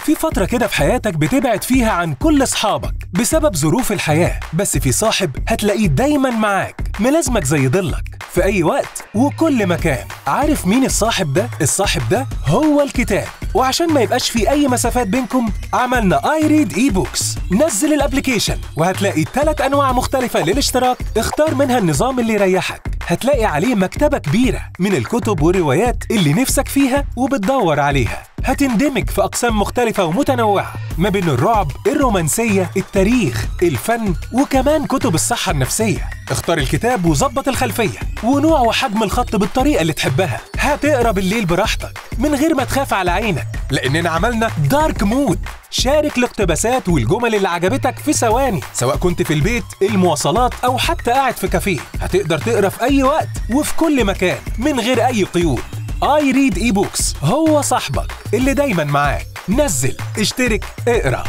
في فترة كده في حياتك بتبعد فيها عن كل أصحابك بسبب ظروف الحياة، بس في صاحب هتلاقيه دايماً معاك، ملازمك زي ضلك في أي وقت وكل مكان. عارف مين الصاحب ده؟ الصاحب ده هو الكتاب. وعشان ما يبقاش في أي مسافات بينكم، عملنا اي ريد اي بوكس. نزل الابليكيشن وهتلاقي 3 أنواع مختلفة للاشتراك، اختار منها النظام اللي يريحك. هتلاقي عليه مكتبة كبيرة من الكتب والروايات اللي نفسك فيها وبتدور عليها. هتندمج في أقسام مختلفة ومتنوعة ما بين الرعب، الرومانسية، التاريخ، الفن، وكمان كتب الصحة النفسية. اختار الكتاب وظبط الخلفية ونوع وحجم الخط بالطريقة اللي تحبها. هتقرا بالليل براحتك من غير ما تخاف على عينك، لأننا عملنا دارك مود. شارك الاقتباسات والجمل اللي عجبتك في ثواني، سواء كنت في البيت، المواصلات، أو حتى قاعد في كافيه. هتقدر تقرا في أي وقت وفي كل مكان من غير أي قيود. اي ريد اي بوكس هو صاحبك اللي دايما معاك. نزل، اشترك، اقرا.